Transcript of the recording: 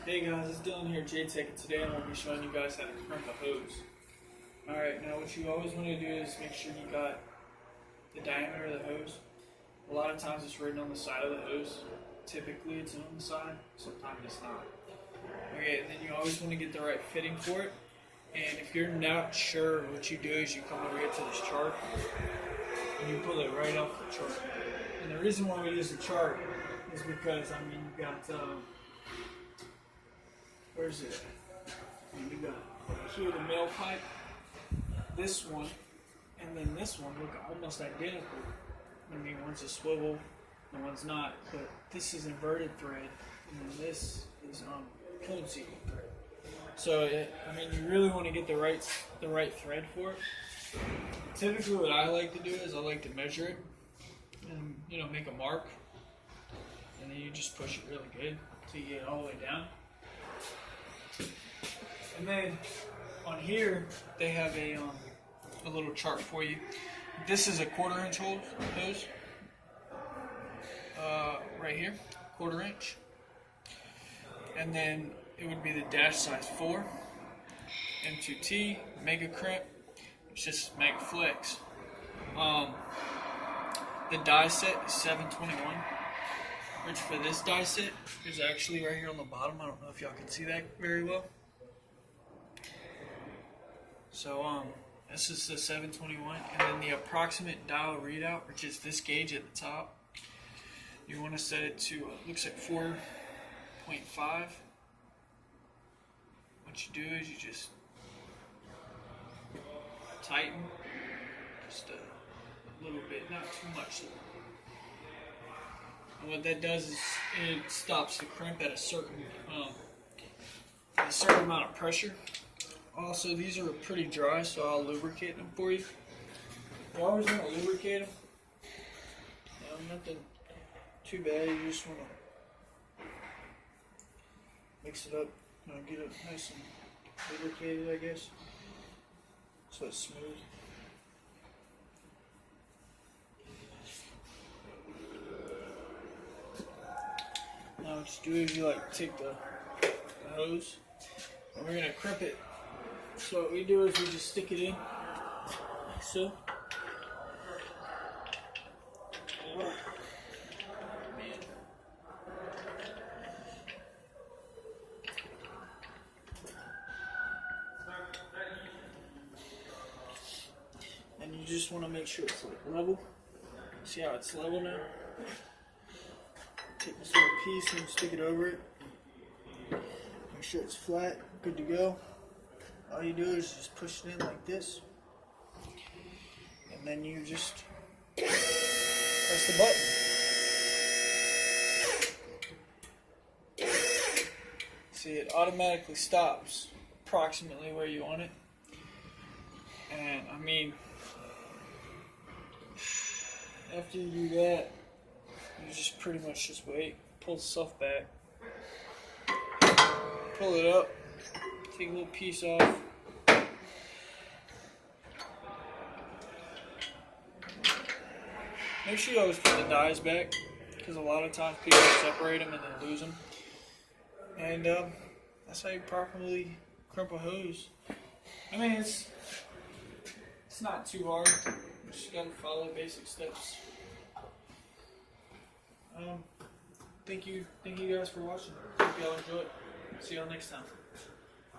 Hey guys, it's Dylan here, JTech, and today I'm going to be showing you guys how to crimp a hose. Alright, now what you always want to do is make sure you got the diameter of the hose. A lot of times it's written on the side of the hose. Typically it's on the side, sometimes it's not. Okay, and then you always want to get the right fitting for it. And if you're not sure, what you do is you come over here to this chart and you pull it right off the chart. And the reason why we use the chart is because, I mean, you got, where's it? You got here the male pipe, this one, and then this one look almost identical. I mean, one's a swivel and one's not, but this is inverted thread, and then this is cone seeking thread. So, I mean, you really want to get the right thread for it. Typically, what I like to do is I like to measure it, and make a mark, and then you just push it really good till you get it all the way down. And then on here they have a little chart for you. This is a 1/4 inch hose. Right here, 1/4 inch. And then it would be the dash size 4, M2T, Mega Crimp. It's just Mega Flex. The die set is 721. Which for this die set is actually right here on the bottom. I don't know if y'all can see that very well. So this is the 721, and then the approximate dial readout, which is this gauge at the top. You want to set it to looks like 4.5. What you do is you just tighten just a little bit, not too much. And what that does is it stops the crimp at a certain amount of pressure. Also, these are pretty dry, so I'll lubricate them for you. You always want to lubricate them. Nothing too bad. You just want to mix it up, get it nice and lubricated, I guess, so it's smooth. Now what you do is you take the hose, and we're gonna crimp it. So what we do is we just stick it in, like so. And you just want to make sure it's level. See how it's level now? Take this little piece and stick it over it. Make sure it's flat, good to go. All you do is just push it in like this, and then you just press the button. See, it automatically stops approximately where you want it. And I mean, after you do that, you just pretty much just wait, pull the stuff back, pull it up, take a little piece off. Make sure you always put the dies back, because a lot of times people separate them and then lose them. And that's how you properly crimp a hose. I mean, it's not too hard. You just gotta follow basic steps. Thank you guys for watching. Hope y'all enjoy it. See y'all next time.